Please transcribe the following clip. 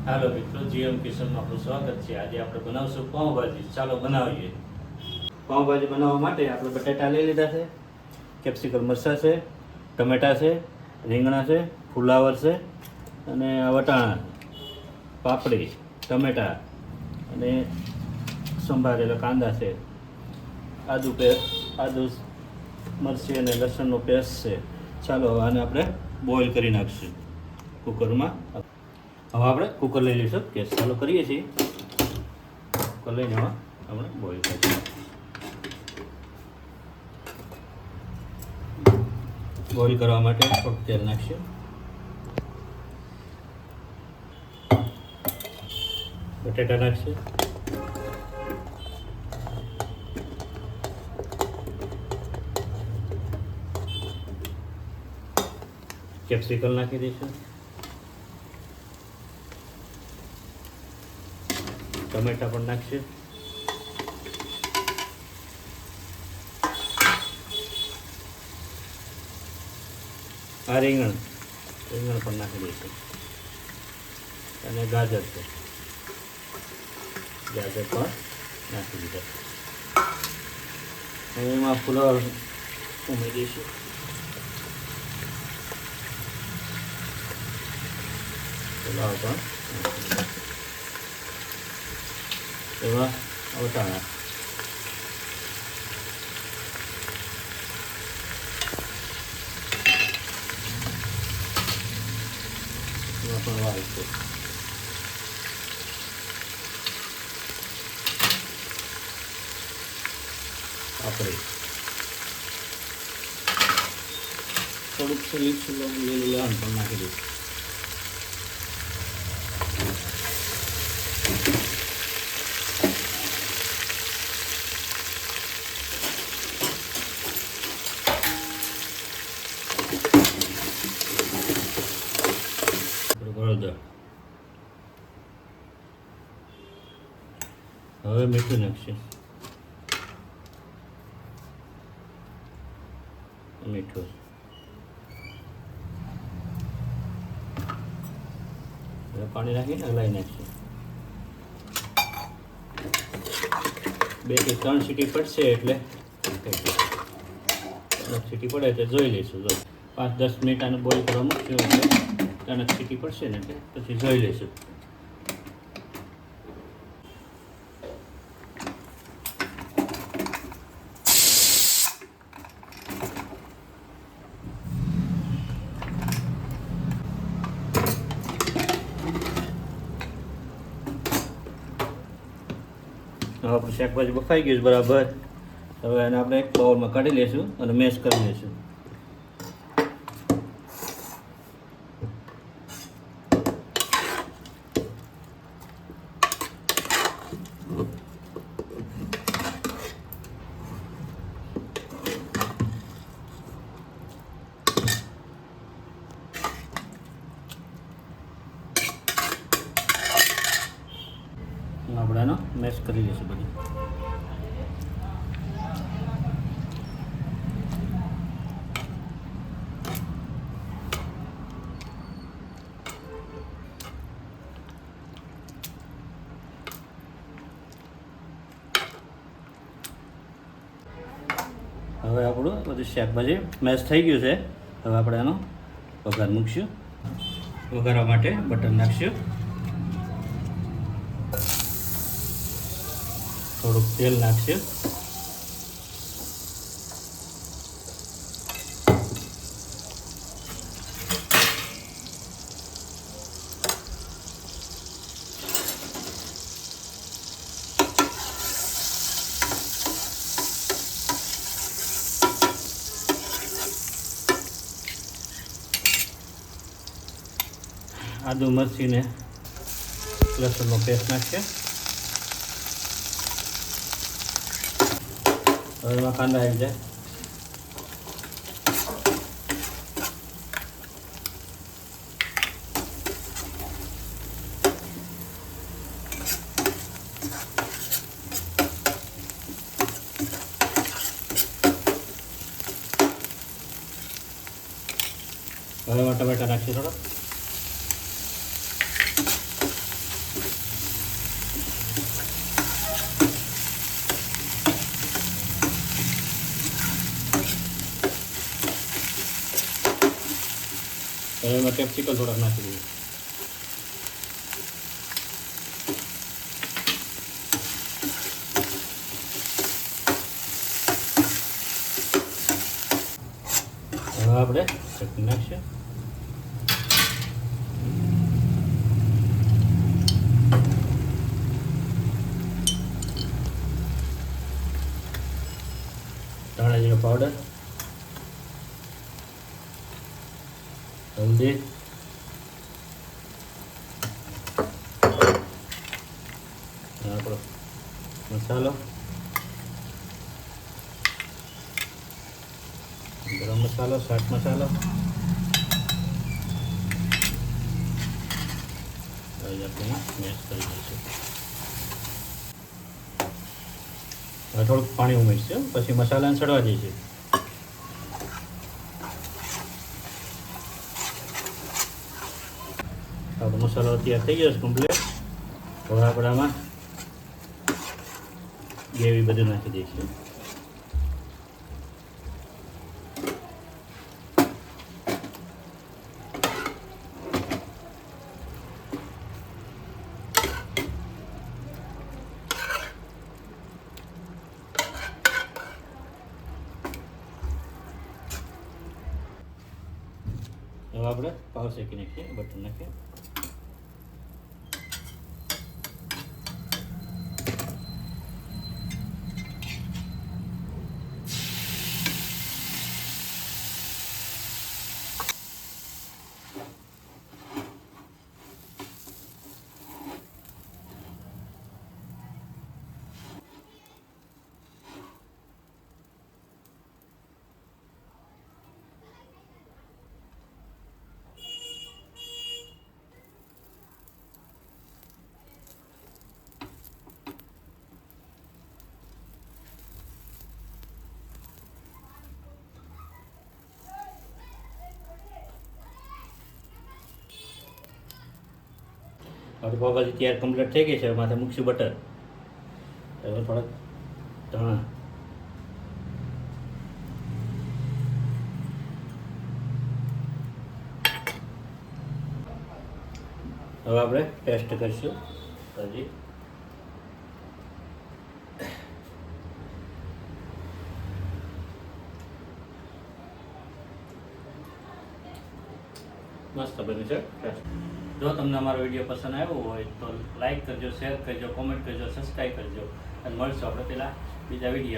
હાલો મિત્રો, જીએમ કિચનમાં આપણું સ્વાગત છે। આજે આપણે બનાવશું પાઉંભાજી। ચાલો બનાવીએ। પાઉંભાજી બનાવવા માટે આપણે બટાટા લઈ લીધા છે, કેપ્સિકમ મરચાં છે, ટમેટા છે, રીંગણા છે, ફુલાવર છે અને વટાણા, પાપડી, ટમેટા અને સંભારેલા કાંદા છે, આદુ મરચી અને લસણનો પેસ્ટ છે। ચાલો આને આપણે બોઇલ કરી નાખીશું કુકરમાં। હવે આપણે કુકર લઈ લઈશું, ગેસ ચાલુ કરીએ છીએ। કુકર લઈને હવે આપણે બોઇલ કરીશું। બોઇલ કરવા માટે થોડું તેલ નાખીશું, બટાટા નાખીશું, કેપ્સિકમ નાખી દઈશું, ટમેટા પણ નાખીશું, આ રીંગણ પણ નાખી દઈશું અને ગાજર છે, ગાજર પણ નાખી દીધા। હવે એમાં ફુલાવર ઉમેરી દઈશું, ફુલાવર પણ એમાં વટાણા, એમાં પણ વાવીશું, પાપડી, થોડુંક લીલું લસણ પણ નાખી દઈશું। હવે મીઠું નાખશું, મીઠું, હવે પાણી નાખીને હલાવી નાખશું। 2 થી 3 સીટી પડશે એટલે 3 સીટી પડે એટલે જોઈ લઈશું। 5-10 મિનિટ આને બોઇલ કરવા મૂકશું એટલે 3 સીટી પડશે ને એટલે પછી જોઈ લઈશું। આપણું શાકભાજી બફાઈ ગયું બરાબર। હવે એને આપણે એક બાઉલમાં કાઢી લઈશું અને મેશ કરી લઈશું। આપણે એનો મેશ કરી લઈશું બધું। હવે આપણું બધું શાકભાજી મેશ થઈ ગયું છે। હવે આપણે એનો વઘાર મૂકશું। વઘારવા માટે બટર નાખશું, થોડુંક તેલ નાખશું, આદુ મરચી ને લસણનો પેસ્ટ નાખીએ। હવે એમાં કાંદા આવી જાય, હવે એમાં ટમેટા નાખીએ થોડો, હવે એમાં કેપ્સિકમ થોડાક નાખી દઈએ. હવે આપણે ચટણી નાખીશું. ધાણા જીરું પાવડર, હલ્દી, આપણો મસાલો, ગરમ મસાલો, ચાટ મસાલો, આપણે મેશ કરી દઈશું. હવે થોડુંક પાણી ઉમેરીશું, પછી મસાલાને સડવા દઈશું. આપણો મસાલો તૈયાર થઈ ગયો છે કમ્પ્લીટ. હવે આપણે આમાં ગ્રેવી બધું નાખી દઈશું. હવે આપણે પાવ શેકી નાખીએ, બટર નાખીએ. આપણી પાવભાજી તૈયાર કમ્પ્લીટ થઈ ગઈ છે. માથે મૂકશું બટર. હવે થોડાક ધાણા, હવે આપણે ટેસ્ટ કરીશું. હજી મસ્ત બન્યું છે. જો તમને અમારો વિડીયો પસંદ આવ્યો હોય તો લાઈક કરજો, શેર કરજો, કોમેન્ટ કરજો, સબસ્ક્રાઈબ કરજો અને મળશું આપણે પેલા બીજા વિડીયો.